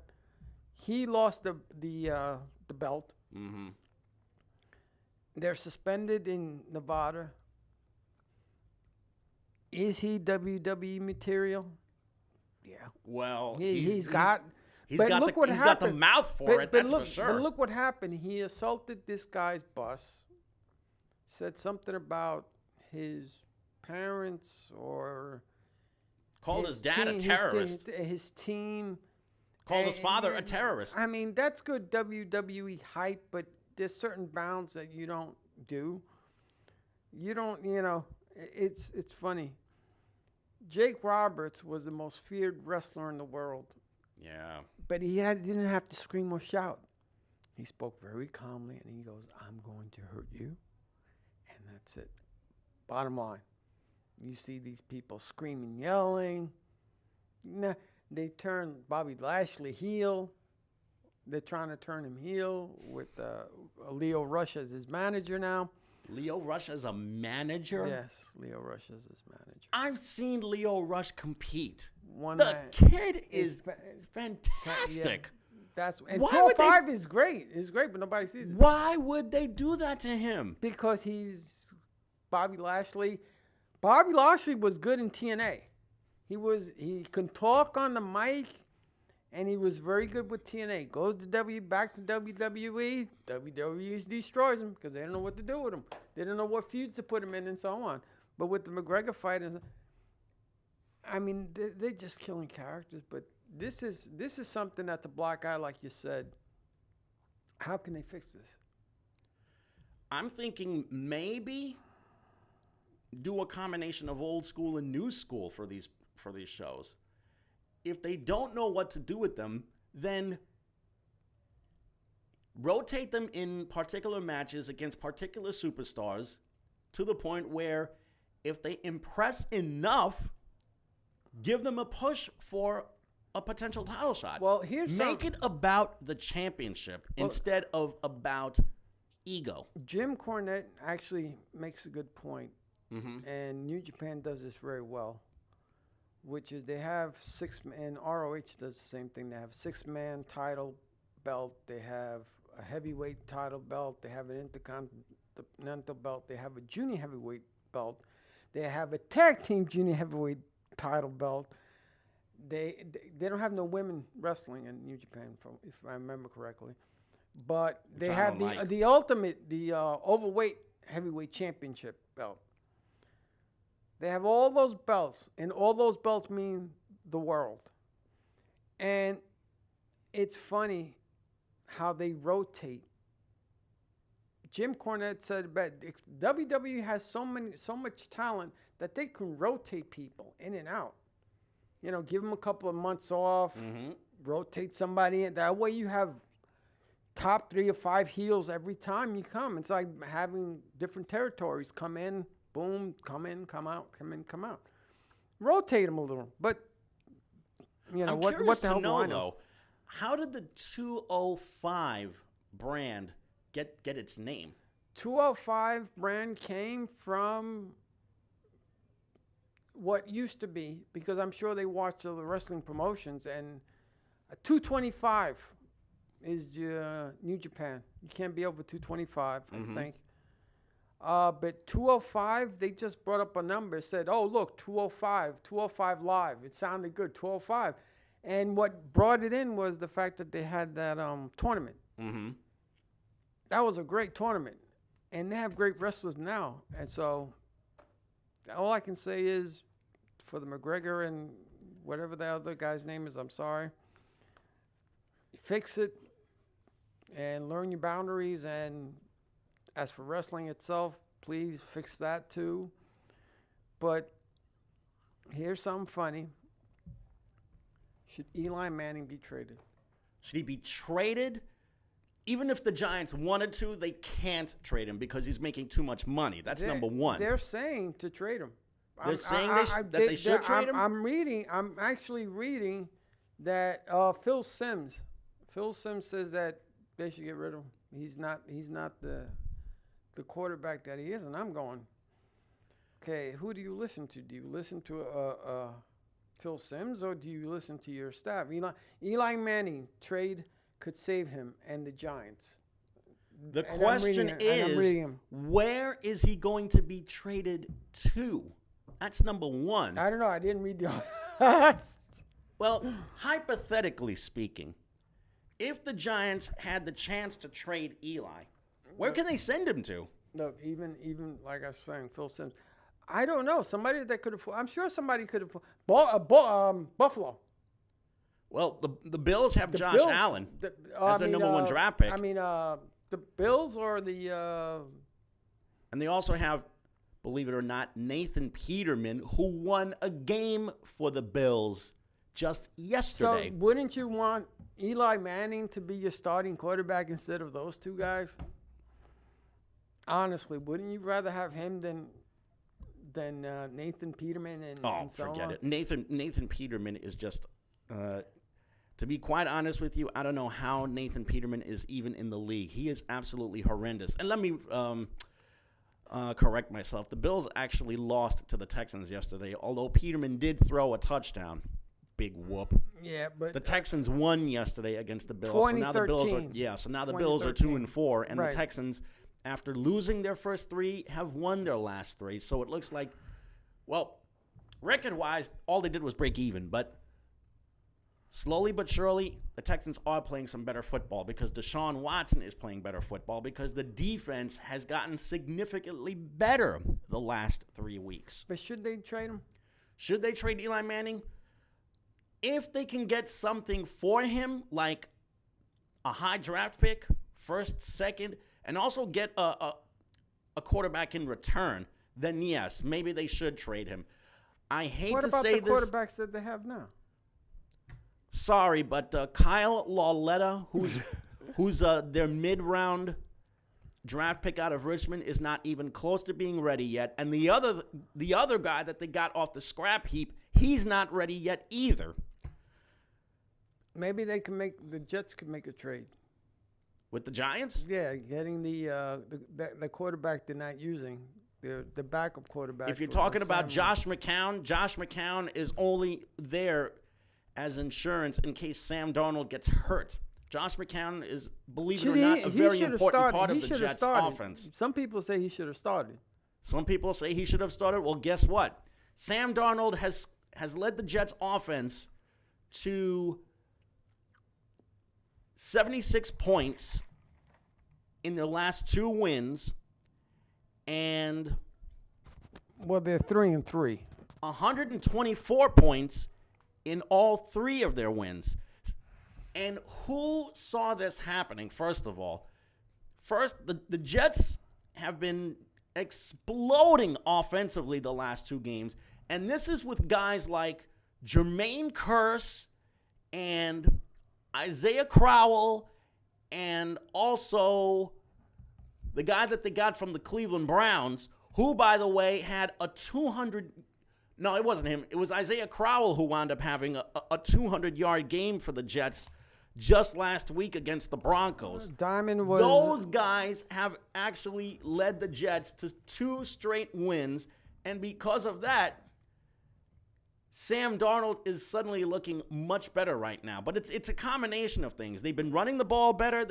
A: he lost the belt. Mm-hmm. They're suspended in Nevada. Is he WWE material? Yeah.
B: Well,
A: he's got
B: the mouth for it. That's for sure.
A: But look what happened. He assaulted this guy's bus. Said something about his parents or
B: called his dad a terrorist.
A: His team
B: called his father a terrorist.
A: I mean, that's good WWE hype, but there's certain bounds that you don't do. You don't, it's funny. Jake Roberts was the most feared wrestler in the world.
B: Yeah.
A: But he didn't have to scream or shout. He spoke very calmly, and he goes, "I'm going to hurt you." That's it. Bottom line, you see these people screaming, yelling. They turn Bobby Lashley heel. They're trying to turn him heel with Leo Rush as his manager now.
B: Leo Rush as a manager?
A: Yes, Leo Rush as his manager.
B: I've seen Leo Rush compete.
A: The
B: kid is fantastic.
A: And 205 is great. It's great, but nobody sees it.
B: Why would they do that to him?
A: Because he's Bobby Lashley. Bobby Lashley was good in TNA. He can talk on the mic, and he was very good with TNA. Goes to back to WWE. WWE destroys him because they don't know what to do with him. They don't know what feuds to put him in and so on. But with the McGregor fight, I mean, they're just killing characters. But this is something that's a black eye, like you said. How can they fix this?
B: I'm thinking maybe do a combination of old school and new school for these shows. If they don't know what to do with them, then rotate them in particular matches against particular superstars to the point where if they impress enough, give them a push for a potential title shot.
A: Well,
B: Make it about the championship instead of about ego.
A: Jim Cornette actually makes a good point,
B: Mm-hmm.
A: and New Japan does this very well, which is they have and ROH does the same thing. They have 6-man title belt. They have a heavyweight title belt. They have an intercontinental belt. They have a junior heavyweight belt. They have a tag team junior heavyweight title belt. They don't have no women wrestling in New Japan, if I remember correctly. But they have the ultimate, overweight heavyweight championship belt. They have all those belts, and all those belts mean the world. And it's funny how they rotate. Jim Cornette said, "But WWE has so much talent that they can rotate people in and out. You know, give them a couple of months off, rotate somebody in. That way, you have top 3 or 5 heels every time you come. It's like having different territories come in." Boom, come in, come out, come in, come out. Rotate them a little. But, you know, what the hell do I know?
B: Though, how did the 205 brand get its name?
A: 205 brand came from what used to be, because I'm sure they watched the wrestling promotions, and 225 is New Japan. You can't be over 225, I think. But 205, they just brought up a number, said, oh, look, 205 live. It sounded good, 205. And what brought it in was the fact that they had that tournament.
B: Mm-hmm.
A: That was a great tournament. And they have great wrestlers now. And so all I can say is for the McGregor and whatever the other guy's name is, I'm sorry, fix it and learn your boundaries. And as for wrestling itself, please fix that too. But here's something funny. Should Eli Manning be traded?
B: Should he be traded? Even if the Giants wanted to, they can't trade him because he's making too much money. That's number one.
A: They're saying to trade him.
B: They're saying that they should trade him?
A: I'm actually reading that Phil Simms says that they should get rid of him. He's not the quarterback that he is, and I'm going, okay, who do you listen to? Do you listen to Phil Simms, or do you listen to your staff? Eli Manning trade could save him and the Giants.
B: The question is, where is he going to be traded to? That's number one.
A: I don't know. I didn't read the
B: Well, hypothetically speaking, if the Giants had the chance to trade Eli, where can they send him to?
A: Look, even like I was saying, Phil Simms. I don't know. Somebody that could afford. I'm sure somebody could afford. Buffalo.
B: Well, the Bills have Josh Allen as their number 1 draft pick.
A: I mean, the Bills or the.
B: And they also have, believe it or not, Nathan Peterman, who won a game for the Bills just yesterday.
A: So wouldn't you want Eli Manning to be your starting quarterback instead of those two guys? Honestly, wouldn't you rather have him than Nathan Peterman and so
B: forget
A: on?
B: it. Nathan Peterman is just, to be quite honest with you, I don't know how Nathan Peterman is even in the league. He is absolutely horrendous. And let me correct myself. The Bills actually lost to the Texans yesterday, although Peterman did throw a touchdown. Big whoop.
A: Yeah, but
B: the Texans won yesterday against the Bills. So now the Bills are 2-4, and the Texans, after losing their first 3, have won their last 3. So it looks like, well, record-wise, all they did was break even. But slowly but surely, the Texans are playing some better football because Deshaun Watson is playing better football because the defense has gotten significantly better the last 3 weeks.
A: But should they trade him?
B: Should they trade Eli Manning? If they can get something for him, like a high draft pick, first, second, and also get a quarterback in return, then yes, maybe they should trade him. I hate
A: What
B: to
A: about
B: say
A: the
B: this.
A: quarterbacks that they have now?
B: Sorry, but Kyle Lauletta, who's their mid-round draft pick out of Richmond, is not even close to being ready yet. And the other guy that they got off the scrap heap, he's not ready yet either.
A: Maybe the Jets could make a trade.
B: With the Giants?
A: Yeah, getting the quarterback they're not using, the backup quarterback.
B: If you're talking about Josh McCown is only there as insurance in case Sam Darnold gets hurt. Josh McCown is, believe it or not, a very important part of the Jets' offense.
A: Some people say he should have started.
B: Some people say he should have started. Well, guess what? Sam Darnold has led the Jets' offense to 76 points in their last 2 wins, and
A: Well, they're 3-3.
B: 124 points in all 3 of their wins. And who saw this happening, first of all? First, the Jets have been exploding offensively the last 2 games, and this is with guys like Jermaine Kearse and Isaiah Crowell, and also the guy that they got from the Cleveland Browns, who, by the way, had a 200. No, it wasn't him. It was Isaiah Crowell who wound up having a 200-yard game for the Jets just last week against the Broncos. Those guys have actually led the Jets to 2 straight wins, and because of that, Sam Darnold is suddenly looking much better right now. But it's a combination of things. They've been running the ball better.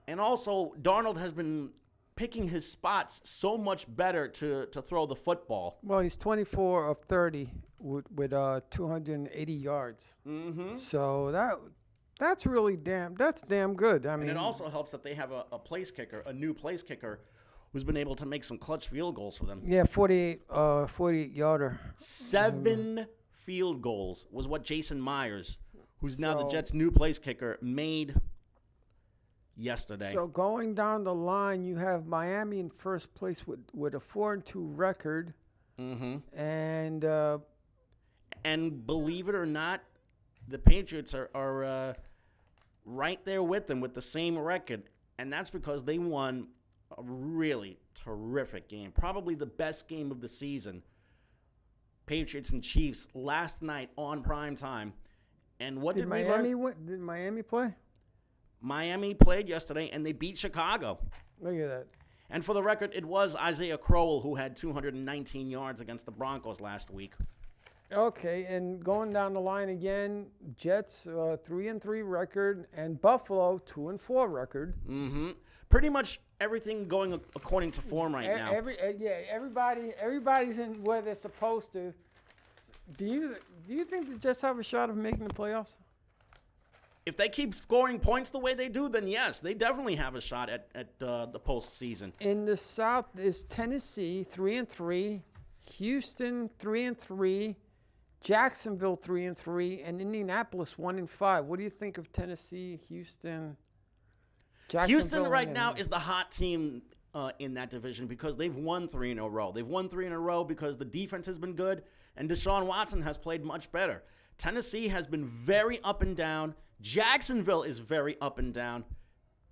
B: And also Darnold has been picking his spots so much better to throw the football.
A: Well, he's 24 of 30 with 280 yards.
B: Mm-hmm.
A: So that's really damn good. I mean,
B: and it also helps that they have a place kicker, a new place kicker, who's been able to make some clutch field goals for them.
A: Yeah, 48-yarder.
B: 7 field goals was what Jason Myers, who's now the Jets' new place kicker, made yesterday.
A: So going down the line, you have Miami in first place with a 4-2 record.
B: Mm-hmm.
A: And
B: believe it or not, the Patriots are right there with them with the same record, and that's because they won a really terrific game, probably the best game of the season. Patriots and Chiefs last night on prime time. And what did
A: Miami win? Did Miami play?
B: Miami played yesterday, and they beat Chicago.
A: Look at that.
B: And for the record, it was Isaiah Crowell who had 219 yards against the Broncos last week.
A: Okay, and going down the line again, Jets 3-3 record, and Buffalo 2-4 record.
B: Mm-hmm. Pretty much everything going according to form right now.
A: Everybody's in where they're supposed to. Do you think the Jets have a shot of making the playoffs?
B: If they keep scoring points the way they do, then yes, they definitely have a shot at the postseason.
A: In the South is Tennessee 3-3, Houston 3-3, Jacksonville 3-3, and Indianapolis 1-5. What do you think of Tennessee, Houston, Jacksonville?
B: Houston right now is the hot team in that division because they've won 3 in a row. They've won 3 in a row because the defense has been good and Deshaun Watson has played much better. Tennessee has been very up and down. Jacksonville is very up and down.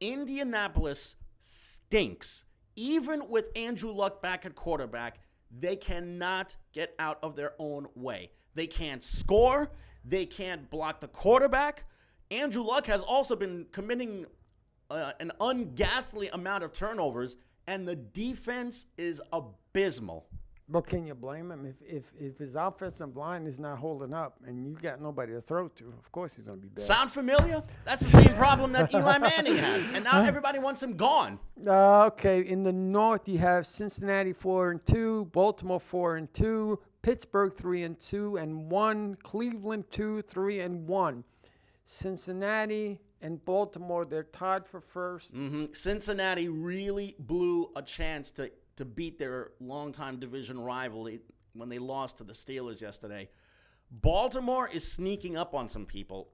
B: Indianapolis stinks. Even with Andrew Luck back at quarterback, they cannot get out of their own way. They can't score. They can't block the quarterback. Andrew Luck has also been committing an unghastly amount of turnovers, and the defense is abysmal.
A: But can you blame him if his offensive line is not holding up and you got nobody to throw to? Of course he's going to be bad.
B: Sound familiar? That's the same problem that Eli Manning has, and now everybody wants him gone.
A: Okay, in the North you have Cincinnati 4-2, Baltimore 4-2, Pittsburgh 3-2-1, Cleveland 2-3-1. Cincinnati and Baltimore, they're tied for first.
B: Cincinnati really blew a chance to beat their longtime division rival when they lost to the Steelers yesterday. Baltimore is sneaking up on some people,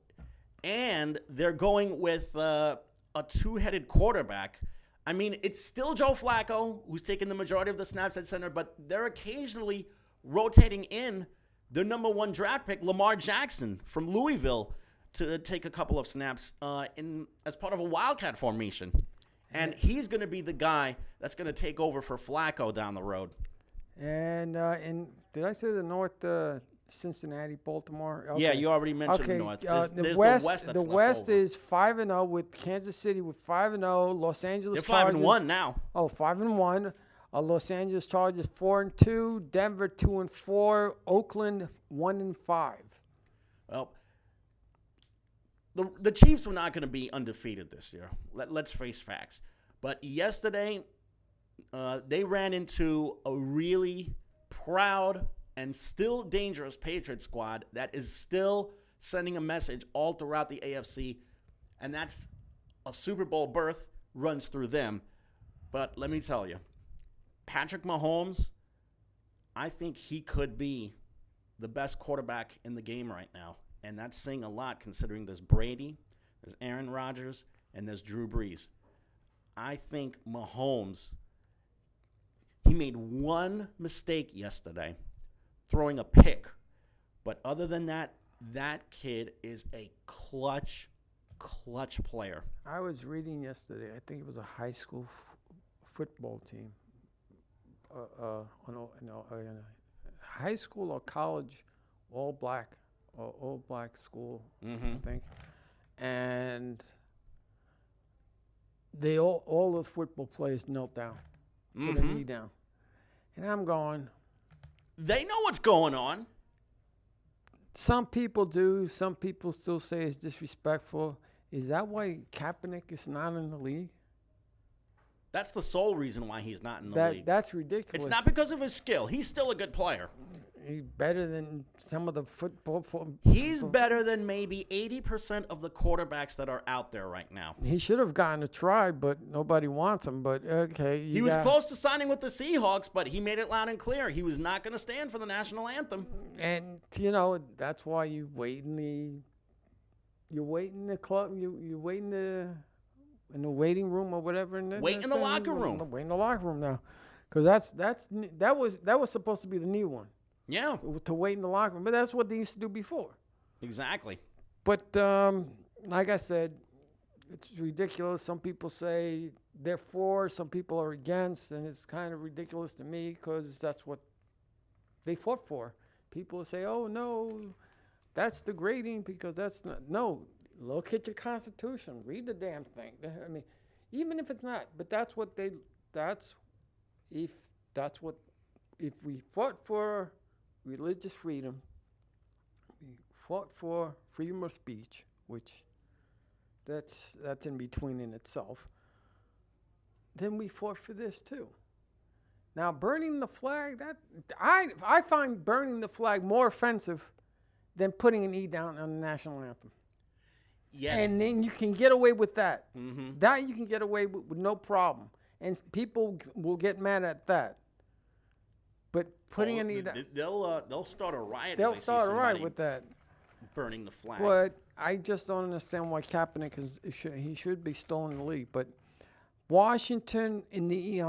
B: and they're going with a two-headed quarterback. I mean, it's still Joe Flacco, who's taking the majority of the snaps at center, but they're occasionally rotating in their number 1 draft pick, Lamar Jackson from Louisville, to take a couple of snaps as part of a Wildcat formation. And he's going to be the guy that's going to take over for Flacco down the road.
A: And did I say the North, Cincinnati, Baltimore? Okay.
B: Yeah, you already mentioned the North. There's
A: the
B: West
A: West,
B: that's
A: the
B: left
A: West
B: over.
A: is 5-0 with Kansas City with 5-0, Los Angeles
B: They're
A: Chargers.
B: 5-1 now.
A: Oh, 5-1. Los Angeles Chargers 4-2, Denver 2-4, Oakland 1-5.
B: Well, the Chiefs were not going to be undefeated this year. Let's face facts. But yesterday, they ran into a really proud and still dangerous Patriot squad that is still sending a message all throughout the AFC, and that's a Super Bowl berth runs through them. But let me tell you, Patrick Mahomes, I think he could be the best quarterback in the game right now. And that's saying a lot considering there's Brady, there's Aaron Rodgers, and there's Drew Brees. I think Mahomes, he made one mistake yesterday, throwing a pick. But other than that, that kid is a clutch player.
A: I was reading yesterday, I think it was a high school football team. High school or college, all black school, I think. And they all the football players knelt down, put a knee down. And I'm going,
B: they know what's going on.
A: Some people do. Some people still say it's disrespectful. Is that why Kaepernick is not in the league?
B: That's the sole reason why he's not in the league.
A: That's ridiculous.
B: It's not because of his skill. He's still a good player.
A: He's better than some of the football.
B: He's better than maybe 80% of the quarterbacks that are out there right now.
A: He should have gotten a try, but nobody wants him. But okay,
B: he was close to signing with the Seahawks, but he made it loud and clear he was not going to stand for the national anthem.
A: And that's why you wait in the club. You wait in the waiting room or whatever.
B: Wait in the locker room.
A: Wait in the locker room now, because that was supposed to be the new one.
B: Yeah.
A: To wait in the locker room. But that's what they used to do before.
B: Exactly.
A: But like I said, it's ridiculous. Some people say they're for, some people are against, and it's kind of ridiculous to me because that's what they fought for. People say, oh, no, that's degrading because that's not. No, look at your Constitution. Read the damn thing. I mean, even if it's not, but if we fought for religious freedom, we fought for freedom of speech, which that's in between in itself, then we fought for this too. Now, burning the flag, that I find burning the flag more offensive than putting an E down on the national anthem.
B: Yeah.
A: And then you can get away with that.
B: Mm-hmm.
A: That you can get away with no problem. And people will get mad at that. But putting an E down,
B: they'll start a riot.
A: They'll start a riot with that.
B: Burning the flag.
A: But I just don't understand why Kaepernick he should be still in the league. But Washington in the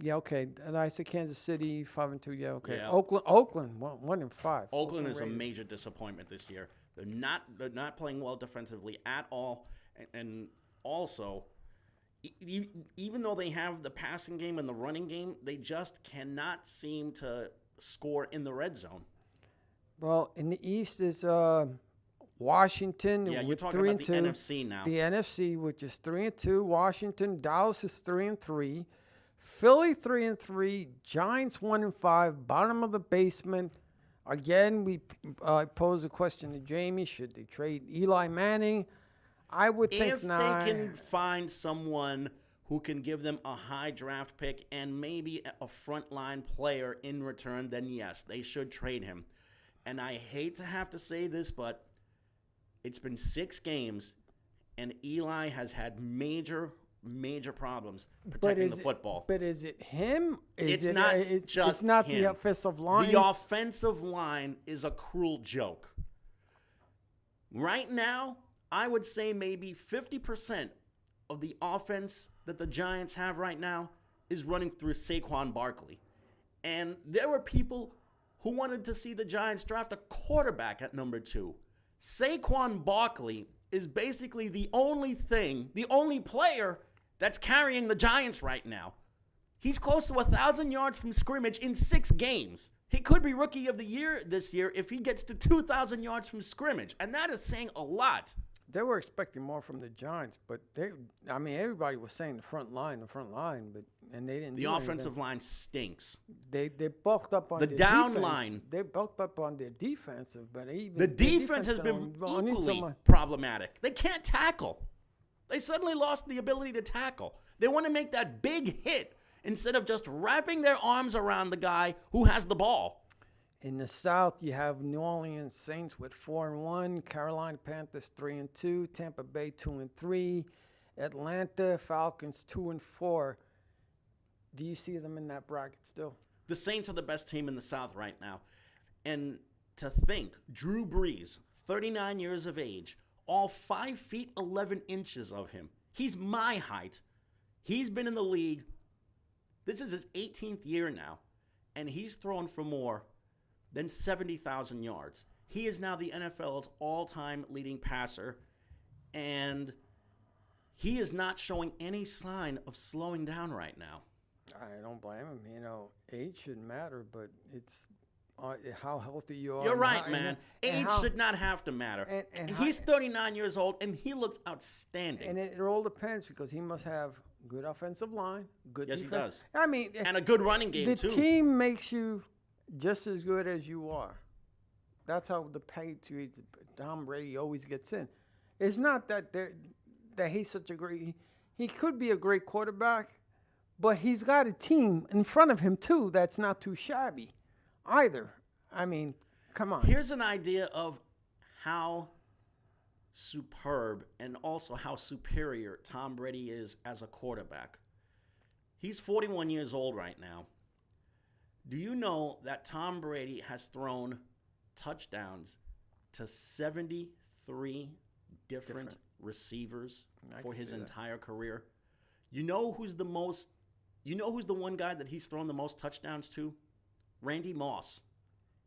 A: okay. And I said Kansas City 5-2. Yeah, okay.
B: Yeah.
A: Oakland 1-5.
B: Oakland is a major disappointment this year. They're not playing well defensively at all, and also, even though they have the passing game and the running game, they just cannot seem to score in the red zone.
A: Well, in the East is Washington.
B: Yeah, you're
A: with
B: talking
A: 3
B: about the NFC now.
A: The NFC, which is 3-2. Washington, Dallas is 3-3. Philly 3-3. Giants 1-5. Bottom of the basement. Again, we pose a question to Jaime: should they trade Eli Manning? I would think not.
B: If they can find someone who can give them a high draft pick and maybe a frontline player in return, then yes, they should trade him. And I hate to have to say this, but it's been 6 games, and Eli has had major problems protecting the football.
A: But is it him?
B: It's not
A: the offensive line.
B: The offensive line is a cruel joke. Right now, I would say maybe 50% of the offense that the Giants have right now is running through Saquon Barkley. And there were people who wanted to see the Giants draft a quarterback at number 2. Saquon Barkley is basically the only player that's carrying the Giants right now. He's close to 1,000 yards from scrimmage in 6 games. He could be Rookie of the Year this year if he gets to 2,000 yards from scrimmage, and that is saying a lot.
A: They were expecting more from the Giants, but everybody was saying the front line, and they didn't.
B: The offensive line stinks.
A: They bulked up on
B: the
A: their
B: down
A: defense.
B: line.
A: They bulked up on their defensive, but even
B: the defense has been equally problematic. They can't tackle. They suddenly lost the ability to tackle. They want to make that big hit instead of just wrapping their arms around the guy who has the ball.
A: In the South, you have New Orleans Saints with 4-1, Carolina Panthers 3-2, Tampa Bay 2-3, Atlanta Falcons 2-4. Do you see them in that bracket still?
B: The Saints are the best team in the South right now. And to think, Drew Brees, 39 years of age, all 5 feet 11 inches of him. He's my height. He's been in the league. This is his 18th year now, and he's thrown for more than 70,000 yards. He is now the NFL's all-time leading passer, and he is not showing any sign of slowing down right now.
A: I don't blame him. Age shouldn't matter, but it's how healthy you are.
B: You're right, man. Age should not have to matter. And he's 39 years old, and he looks outstanding.
A: And it all depends because he must have good offensive line, good defense.
B: Yes, he does.
A: And
B: a good running game, too.
A: The team makes you just as good as you are. That's how the Patriots, Tom Brady always gets in. It's not that he's such a great. He could be a great quarterback, but he's got a team in front of him too that's not too shabby, either. Come on.
B: Here's an idea of how superb and also how superior Tom Brady is as a quarterback. He's 41 years old right now. Do you know that Tom Brady has thrown touchdowns to 73 different receivers for his entire career? You know who's the one guy that he's thrown the most touchdowns to? Randy Moss.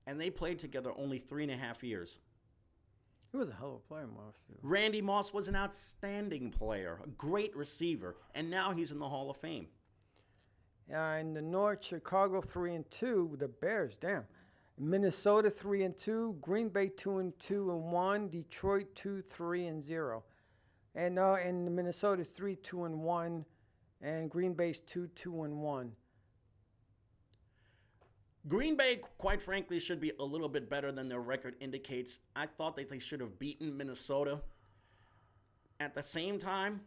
B: And they played together only 3.5 years.
A: He was a hell of a player, Moss. Too.
B: Randy Moss was an outstanding player, a great receiver, and now he's in the Hall of Fame.
A: In the North, Chicago 3-2, the Bears, damn. Minnesota 3-2, Green Bay 2-1, Detroit 2-3-0. And in Minnesota's 3-2-1, and Green Bay's 2-2-1.
B: Green Bay, quite frankly, should be a little bit better than their record indicates. I thought that they should have beaten Minnesota. At the same time,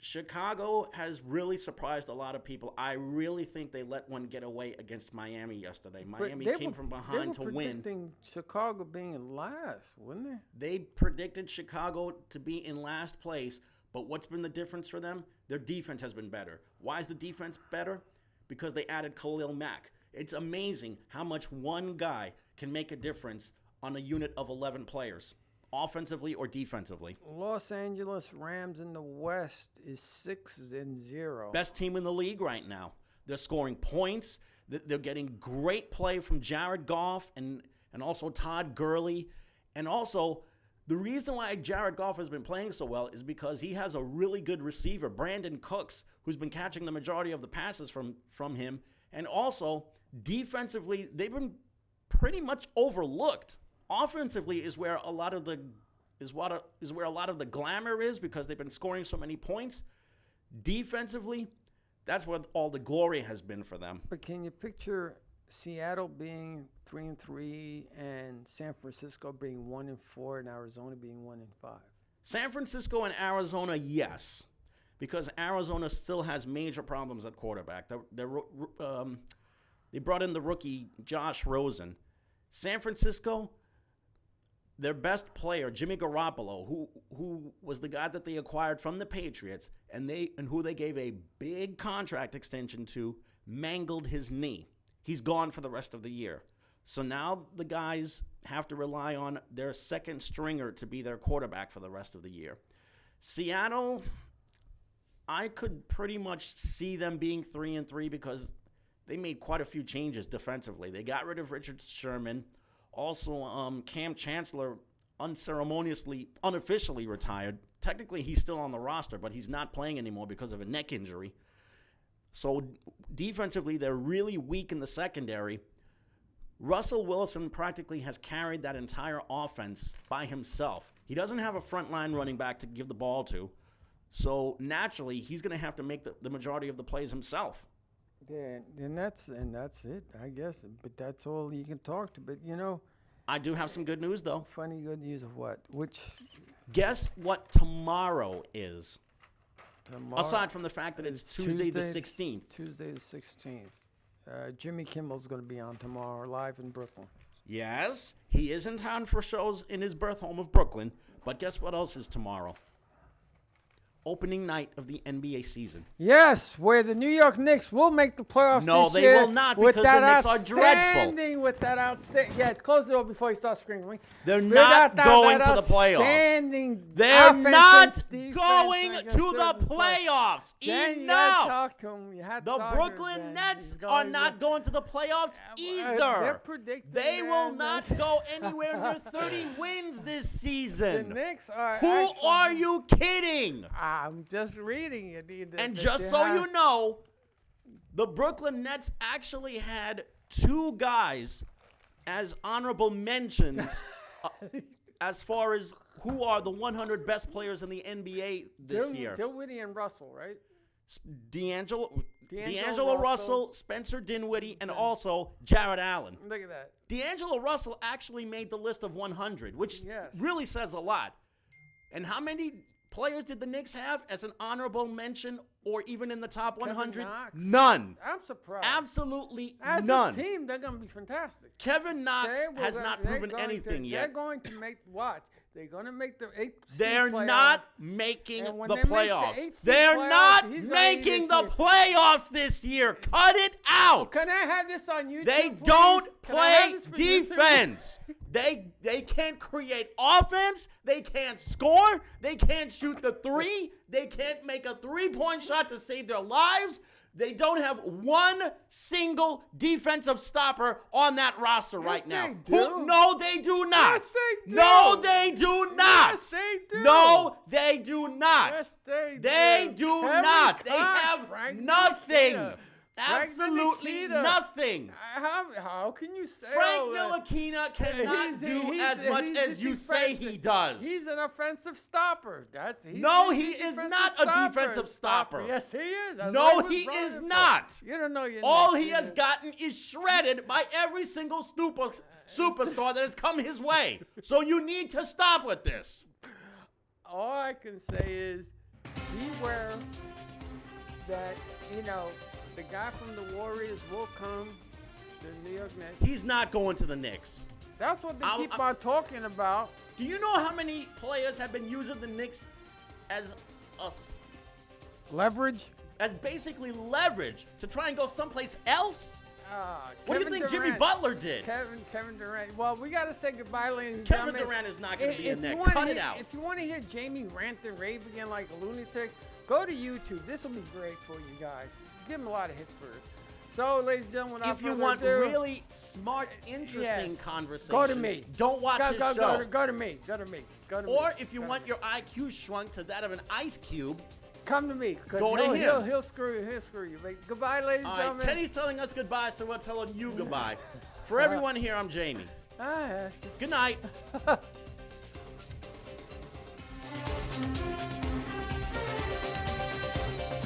B: Chicago has really surprised a lot of people. I really think they let one get away against Miami yesterday. Miami came from behind to win.
A: They were predicting Chicago being in last, wouldn't they?
B: They predicted Chicago to be in last place, but what's been the difference for them? Their defense has been better. Why is the defense better? Because they added Khalil Mack. It's amazing how much one guy can make a difference on a unit of 11 players, offensively or defensively.
A: Los Angeles Rams in the West is 6-0.
B: Best team in the league right now. They're scoring points. They're getting great play from Jared Goff and also Todd Gurley. And also, the reason why Jared Goff has been playing so well is because he has a really good receiver, Brandon Cooks, who's been catching the majority of the passes from him. And also, defensively, they've been pretty much overlooked. Offensively is where a lot of the glamour is because they've been scoring so many points. Defensively, that's where all the glory has been for them.
A: But can you picture Seattle being 3-3 and San Francisco being 1-4 and Arizona being 1-5?
B: San Francisco and Arizona, yes. because Arizona still has major problems at quarterback. They brought in the rookie Josh Rosen. San Francisco, their best player, Jimmy Garoppolo, who was the guy that they acquired from the Patriots, and who they gave a big contract extension to, mangled his knee. He's gone for the rest of the year. So now the guys have to rely on their second stringer to be their quarterback for the rest of the year. Seattle, I could pretty much see them being 3-3 because they made quite a few changes defensively. They got rid of Richard Sherman. Also, Cam Chancellor unofficially retired. Technically, he's still on the roster, but he's not playing anymore because of a neck injury. So defensively, they're really weak in the secondary. Russell Wilson practically has carried that entire offense by himself. He doesn't have a frontline running back to give the ball to. So naturally, he's going to have to make the majority of the plays himself.
A: Yeah, and that's it, I guess. But that's all you can talk to. But,
B: I do have some good news, though.
A: funny good news of what? Which
B: Guess what tomorrow is?
A: tomorrow?
B: Aside from the fact that it's Tuesday the 16th.
A: Tuesday the 16th. Jimmy Kimmel's going to be on tomorrow live in Brooklyn.
B: Yes, he is in town for shows in his birth home of Brooklyn. But guess what else is tomorrow? Opening night of the NBA season.
A: Yes, where the New York Knicks will make the playoffs
B: No,
A: this
B: they
A: year
B: will not,
A: with
B: because
A: that
B: the Knicks are dreadful.
A: With that outstanding, close the door before you start screaming.
B: They're not going to the playoffs.
A: Outstanding
B: They're
A: offense
B: not
A: and defense
B: going
A: against
B: to the playoffs.
A: Jen,
B: Enough.
A: talk to him. You had to
B: The
A: talk to him,
B: Brooklyn
A: Jen.
B: Nets
A: He's
B: are
A: going
B: not going to the playoffs
A: They're
B: either.
A: predicting
B: They will
A: that.
B: not go anywhere near 30 wins this
A: The
B: season.
A: Knicks are.
B: Who
A: actually-
B: are you kidding?
A: I'm just reading it.
B: And just so you know, the Brooklyn Nets actually had two guys as honorable mentions as far as who are the 100 best players in the NBA this year.
A: Dinwiddie and Russell, right?
B: D'Angelo
A: Russell.
B: Russell, Spencer Dinwiddie, and also Jared Allen.
A: Look at that.
B: D'Angelo Russell actually made the list of 100, which
A: Yes.
B: really says a lot. And how many players did the Knicks have as an honorable mention or even in the top 100?
A: Knox.
B: None.
A: I'm surprised.
B: Absolutely
A: As
B: none.
A: a team, they're going to be fantastic.
B: Kevin Knox has not
A: they're
B: proven
A: going
B: anything
A: to,
B: yet.
A: They're going to make what? They're going to make the 8
B: They're
A: playoffs.
B: not making
A: And when
B: the
A: they make the
B: playoffs.
A: 8 seed
B: They're
A: playoffs,
B: not
A: he's gonna
B: making
A: eat
B: the
A: this
B: playoffs this year. Cut it out.
A: Can I have this on YouTube?
B: They
A: please?
B: don't
A: Can I have
B: play
A: this for YouTube?
B: defense. They can't create offense. They can't score. They can't shoot the three. They can't make a three-point shot to save their lives. They don't have one single defensive stopper on that roster right now.
A: they do.
B: No, they do not.
A: Yes, they do.
B: No, they do not.
A: Yes, they do.
B: No, they do not.
A: Yes, they do.
B: They do
A: Kevin
B: not. They
A: Cox,
B: have
A: Frank
B: nothing.
A: Ntilikina. Frank
B: Absolutely
A: Ntilikina.
B: nothing.
A: How can you say
B: Frank
A: all that?
B: Ntilikina cannot
A: He's-
B: do
A: he's-
B: as much
A: he's
B: as
A: a
B: you say he
A: defensive-
B: does.
A: He's an offensive stopper.
B: No,
A: he's
B: he
A: a
B: is
A: defensive
B: not a defensive stopper.
A: Yes, he is. That's
B: No,
A: what
B: he
A: was
B: is
A: brought in
B: not.
A: for. You don't know your
B: All
A: Knicks,
B: he
A: you
B: has
A: know.
B: gotten is shredded by every single superstar that has come his way. So you need to stop with this.
A: All I can say is beware that, the guy from the Warriors will come to the New York Knicks.
B: He's not going to the Knicks.
A: That's what they
B: I'll-
A: keep on talking about.
B: Do you know how many players have been using the Knicks as
A: Leverage?
B: basically leverage to try and go someplace else? What do you think Jimmy
A: Durant.
B: Butler did?
A: Kevin Durant. Well, we got to say goodbye, ladies and
B: Kevin
A: gentlemen.
B: Durant is not going to be
A: If
B: in
A: you
B: there.
A: wanna
B: Cut it
A: hear-
B: out.
A: If you want to hear Jamie rant and rave again like a lunatic, go to YouTube. This will be great for you guys. Give him a lot of hits first. So, ladies and gentlemen, without
B: If you
A: further
B: want
A: ado,
B: really smart, interesting
A: Yes.
B: conversation,
A: go to me.
B: Don't watch his show.
A: Go to me. Go to me. Go to me.
B: Or if you
A: Go to
B: want
A: me.
B: your IQ shrunk to that of an ice cube,
A: come to me. 'Cause
B: Go to
A: he'll,
B: him.
A: He'll screw you. He'll screw you. But goodbye, ladies
B: all
A: and
B: right,
A: gentlemen.
B: Kenny's telling us goodbye, so we're telling you goodbye. For everyone here, I'm Jamie.
A: Ah.
B: Good night.